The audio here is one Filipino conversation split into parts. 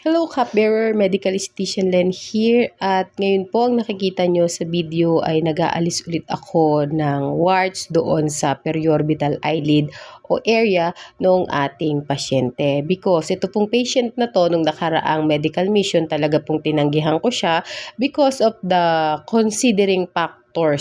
Hello Cupbearer, Medical Esthetician Len here at ngayon po ang nakikita nyo sa video ay nag-aalis ulit ako ng warts doon sa periorbital eyelid o area ng ating pasyente. Because ito pong patient na to nung nakaraang medical mission talaga pong tinanggihan ko siya because of the considering factors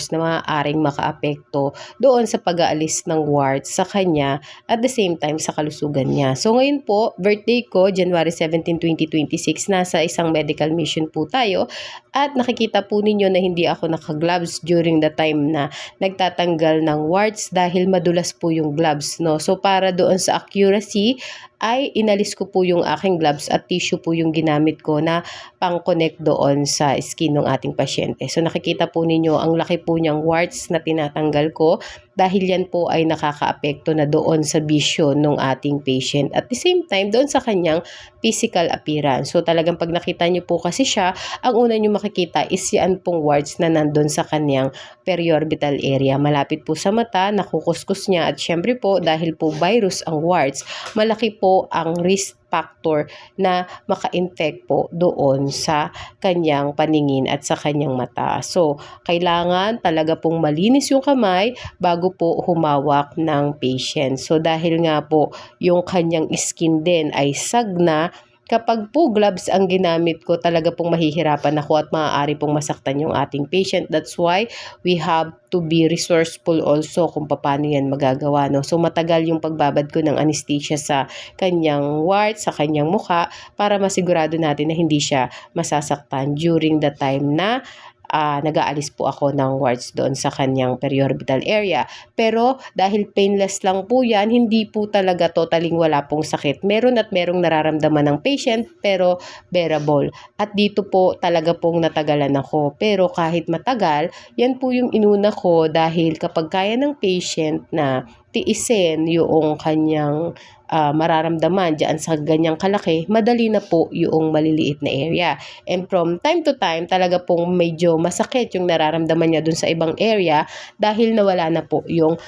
na maaaring makaapekto doon sa pag-aalis ng warts sa kanya at the same time sa kalusugan niya. So ngayon po, birthday ko, January 17, 2026, nasa isang medical mission po tayo at nakikita po ninyo na hindi ako naka-gloves during the time na nagtatanggal ng warts dahil madulas po yung gloves, no? So para doon sa accuracy ay inalis ko po yung aking gloves at tissue po yung ginamit ko na pang-connect doon sa skin ng ating pasyente. So nakikita po ninyo ang laki po niyang warts na tinatanggal ko dahil yan po ay nakakaapekto na doon sa vision ng ating patient. At the same time, doon sa kanyang physical appearance. So talagang pag nakita niyo po kasi siya, ang una niyo makikita is yan pong warts na nandun sa kanyang periorbital area. Malapit po sa mata, nakukuskus niya at syempre po dahil po virus ang warts, malaki po ang risk factor na maka-infect po doon sa kanyang paningin at sa kanyang mata. So, kailangan talaga pong malinis yung kamay bago po humawak ng patient. So, dahil nga po yung kanyang skin din ay sagna, kapag po gloves ang ginamit ko, talaga pong mahihirapan ako at maaari pong masaktan yung ating patient. That's why we have to be resourceful also kung paano yan magagawa. No? So matagal yung pagbabad ko ng anesthesia sa kanyang warts, sa kanyang mukha para masigurado natin na hindi siya masasaktan during the time na nag-aalis po ako ng warts doon sa kanyang periorbital area. Pero dahil painless lang po yan, hindi po talaga totaling wala pong sakit. Meron at merong nararamdaman ng patient pero bearable. At dito po talaga pong natagalan ako. Pero kahit matagal, yan po yung inuna ko dahil kapag kaya ng patient na tiisin yung kanyang mararamdaman dyan sa ganyang kalaki, madali na po yung maliliit na area. And from time to time, talaga pong medyo masakit yung nararamdaman niya dun sa ibang area dahil nawala na po yung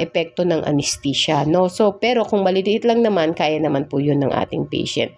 epekto ng anesthesia. No? So, pero kung maliliit lang naman, kaya naman po yun ng ating patient.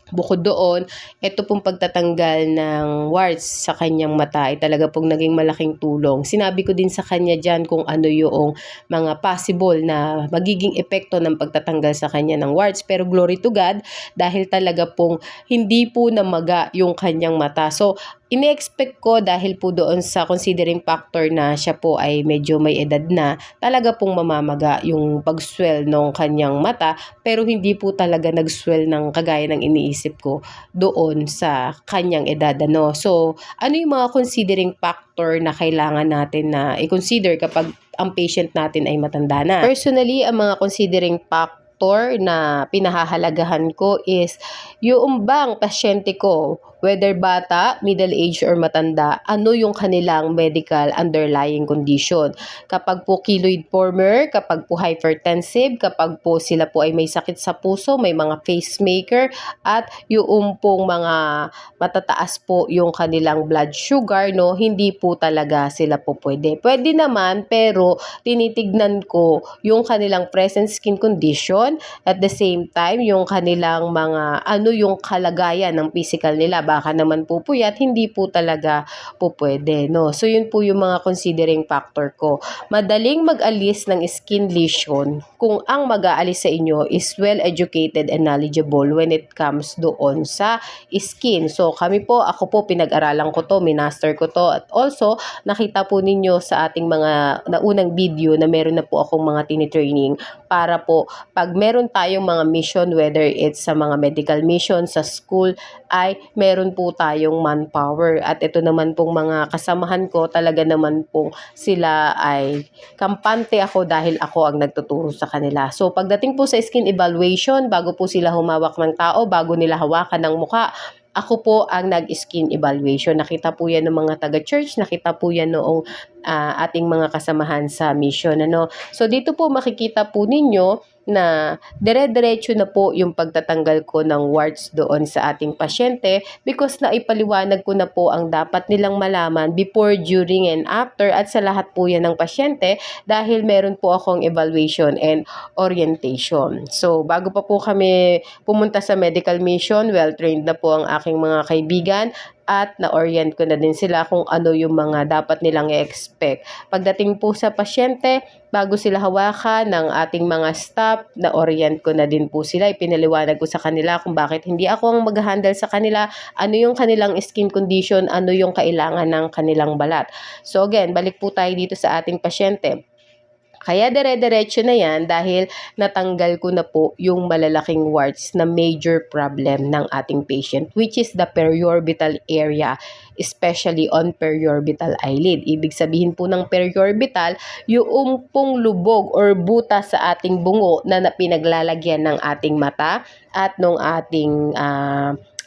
Bukod doon, ito pong pagtatanggal ng warts sa kanyang mata ay talaga pong naging malaking tulong. Sinabi ko din sa kanya dyan kung ano yung mga possible na magiging epekto ng pagtatanggal sa kanya ng warts. Pero glory to God, dahil talaga pong hindi po namaga yung kanyang mata. So, ine-expect ko dahil po doon sa considering factor na siya po ay medyo may edad na, talaga pong mamamaga yung pag-swell ng kanyang mata, pero hindi po talaga nag-swell ng kagaya ng iniisip ko doon sa kanyang edad. Ano? So, ano yung mga considering factor na kailangan natin na i-consider kapag ang patient natin ay matanda na? Personally, ang mga considering factor na pinahahalagahan ko is yung bang pasyente ko, whether bata, middle age, or matanda, ano yung kanilang medical underlying condition. Kapag po keloid former, kapag po hypertensive, kapag po sila po ay may sakit sa puso, may mga pacemaker, at yung pong mga matataas po yung kanilang blood sugar, no, hindi po talaga sila po pwede. Pwede naman, pero tinitignan ko yung kanilang present skin condition, at the same time, yung kanilang mga, ano yung kalagayan ng physical nila. Baka naman po puyat, hindi po talaga po pwede, no? So, yun po yung mga considering factor ko. Madaling mag-alis ng skin lesion kung ang mag-aalis sa inyo is well-educated and knowledgeable when it comes doon sa skin. So, ako po, pinag-aralan ko to, minaster ko to, at also, nakita po ninyo sa ating mga naunang video na meron na po akong mga tinitraining para po, pag meron tayong mga mission, whether it's sa mga medical mission, sa school, ay meron po tayong manpower. At ito naman pong mga kasamahan ko, talaga naman pong sila ay kampante ako dahil ako ang nagtuturo sa kanila. So pagdating po sa skin evaluation, bago po sila humawak ng tao, bago nila hawakan ng mukha, ako po ang nag-skin evaluation. Nakita po yan ng mga taga-church, nakita po yan noong ating mga kasamahan sa mission. Ano? So dito po makikita po ninyo na dire-diretso na po yung pagtatanggal ko ng warts doon sa ating pasyente because naipaliwanag ko na po ang dapat nilang malaman before, during, and after at sa lahat po yan ng pasyente dahil meron po akong evaluation and orientation. So, bago pa po kami pumunta sa medical mission, well-trained na po ang aking mga kaibigan at na-orient ko na din sila kung ano yung mga dapat nilang i-expect. Pagdating po sa pasyente, bago sila hawakan ng ating mga staff, na-orient ko na din po sila. Ipinaliwanag ko sa kanila kung bakit hindi ako ang mag-handle sa kanila, ano yung kanilang skin condition, ano yung kailangan ng kanilang balat. So again, balik po tayo dito sa ating pasyente. Kaya dire-diretso na yan dahil natanggal ko na po yung malalaking warts na major problem ng ating patient, which is the periorbital area, especially on periorbital eyelid. Ibig sabihin po ng periorbital, yung pong lubog or buta sa ating bungo na pinaglalagyan ng ating mata at nung ating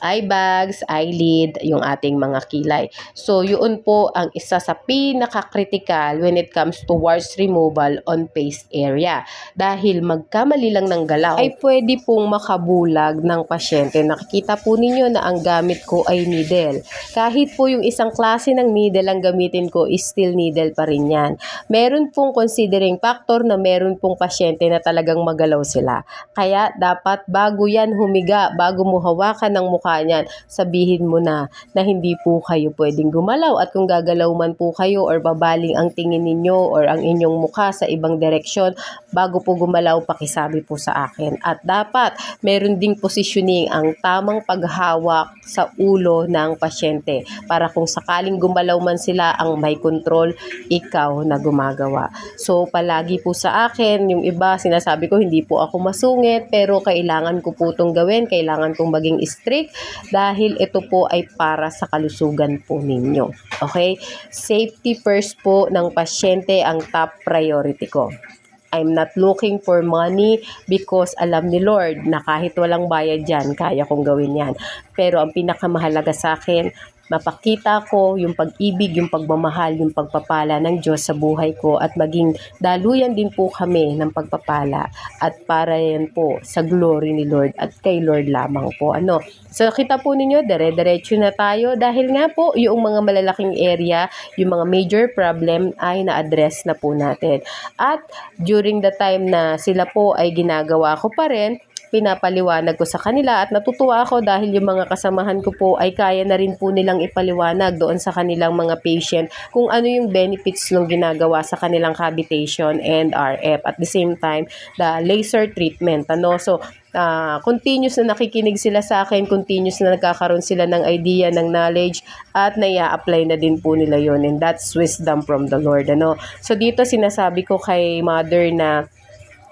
eye bags, eyelid, yung ating mga kilay. So, yun po ang isa sa pinaka-critical when it comes to warts removal on face area. Dahil magkamali lang ng galaw, ay pwede pong makabulag ng pasyente. Nakikita po ninyo na ang gamit ko ay needle. Kahit po yung isang klase ng needle ang gamitin ko, is still needle pa rin yan. Meron pong considering factor na meron pong pasyente na talagang magalaw sila. Kaya dapat bago yan humiga, bago mo hawakan ng mukha niyan, sabihin mo na hindi po kayo pwedeng gumalaw at kung gagalaw man po kayo or babaling ang tingin ninyo or ang inyong mukha sa ibang direksyon, bago po gumalaw, pakisabi po sa akin. At dapat meron ding positioning ang tamang paghawak sa ulo ng pasyente para kung sakaling gumalaw man sila, ang may control, ikaw na gumagawa. So palagi po sa akin, yung iba sinasabi ko hindi po ako masungit pero kailangan ko po itong gawin, kailangan kong maging strict dahil ito po ay para sa kalusugan po ninyo. Okay? Safety first po ng pasyente ang top priority ko. I'm not looking for money because alam ni Lord na kahit walang bayad dyan, kaya kong gawin yan. Pero ang pinakamahalaga sa akin, mapakita ko yung pag-ibig, yung pagmamahal, yung pagpapala ng Diyos sa buhay ko at maging daluyan din po kami ng pagpapala at para yan po sa glory ni Lord at kay Lord lamang po. So kita po ninyo, dire-diretso na tayo dahil nga po yung mga malalaking area, yung mga major problem ay na-address na po natin. At during the time na sila po ay ginagawa ko pa rin, pinapaliwanag ko sa kanila at natutuwa ako dahil yung mga kasamahan ko po ay kaya na rin po nilang ipaliwanag doon sa kanilang mga patient kung ano yung benefits ng ginagawa sa kanilang cavitation and RF. At the same time, the laser treatment. So, continuous na nakikinig sila sa akin, continuous na nagkakaroon sila ng idea, ng knowledge, at nai-apply na din po nila yon, and that's wisdom from the Lord. So, dito sinasabi ko kay mother na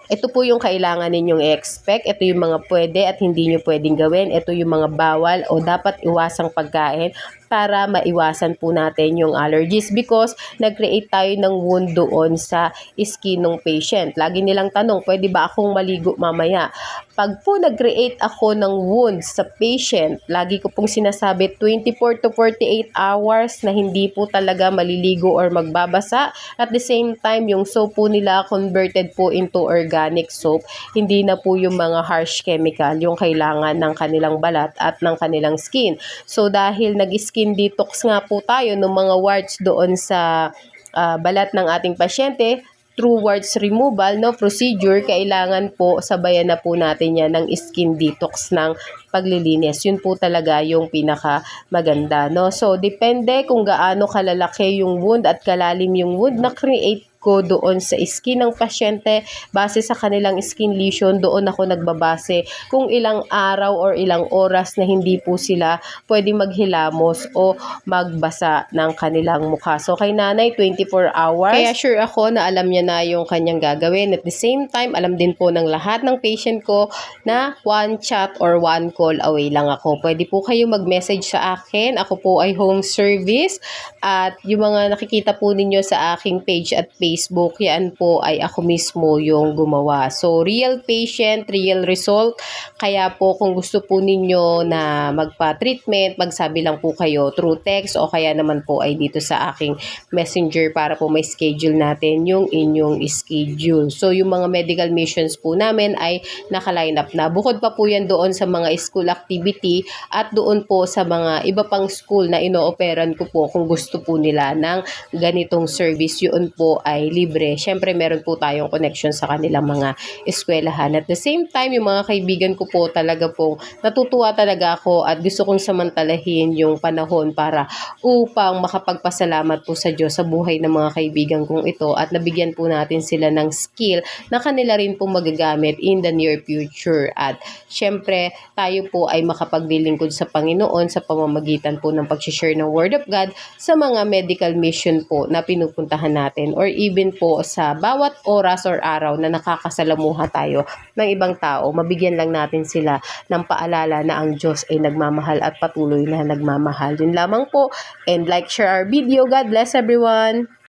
ito po yung kailangan ninyong i-expect. Ito yung mga pwede at hindi nyo pwedeng gawin. Ito yung mga bawal o dapat iwasang pagkain para maiwasan po natin yung allergies because nag-create tayo ng wound doon sa skin ng patient. Lagi nilang tanong, pwede ba akong maligo mamaya? Pag po nag-create ako ng wound sa patient, lagi ko pong sinasabi 24 to 48 hours na hindi po talaga maliligo or magbabasa. At the same time, yung soap po nila converted po into organic soap. Hindi na po yung mga harsh chemical yung kailangan ng kanilang balat at ng kanilang skin. So dahil nag-skin detox nga po tayo ng mga warts doon sa balat ng ating pasyente, through warts removal procedure, kailangan po sabayan na po natin yan ng skin detox ng paglilinis. Yun po talaga yung pinaka maganda. So depende kung gaano kalalaki yung wound at kalalim yung wound na create ko doon sa skin ng pasyente base sa kanilang skin lesion. Doon ako nagbabase kung ilang araw or ilang oras na hindi po sila pwedeng maghilamos o magbasa ng kanilang mukha. So kay nanay 24 hours. Kaya sure ako na alam niya na yung kanyang gagawin. At the same time, alam din po ng lahat ng patient ko na one chat or one call away lang ako. Pwede po kayo mag-message sa akin. Ako po ay home service at yung mga nakikita po ninyo sa aking page at Facebook, yan po ay ako mismo yung gumawa. So, real patient, real result. Kaya po kung gusto po ninyo na magpa-treatment, magsabi lang po kayo through text o kaya naman po ay dito sa aking messenger para po may schedule natin yung inyong schedule. So, yung mga medical missions po namin ay naka-line up na. Bukod pa po yan doon sa mga school activity at doon po sa mga iba pang school na inooperan ko po kung gusto po nila ng ganitong service, yun po ay libre. Syempre meron po tayong connection sa kanilang mga eskwelahan. At the same time, yung mga kaibigan ko po talaga pong natutuwa talaga ako at gusto kong samantalahin yung panahon para upang makapagpasalamat po sa Diyos sa buhay ng mga kaibigan kong ito at nabigyan po natin sila ng skill na kanila rin po magagamit in the near future. At syempre, tayo po ay makapaglilingkod sa Panginoon sa pamamagitan po ng pag-share ng Word of God sa mga medical mission po na pinupuntahan natin or even po sa bawat oras or araw na nakakasalamuha tayo ng ibang tao. Mabigyan lang natin sila ng paalala na ang Diyos ay nagmamahal at patuloy na nagmamahal. Yun lamang po, and like, share our video. God bless everyone!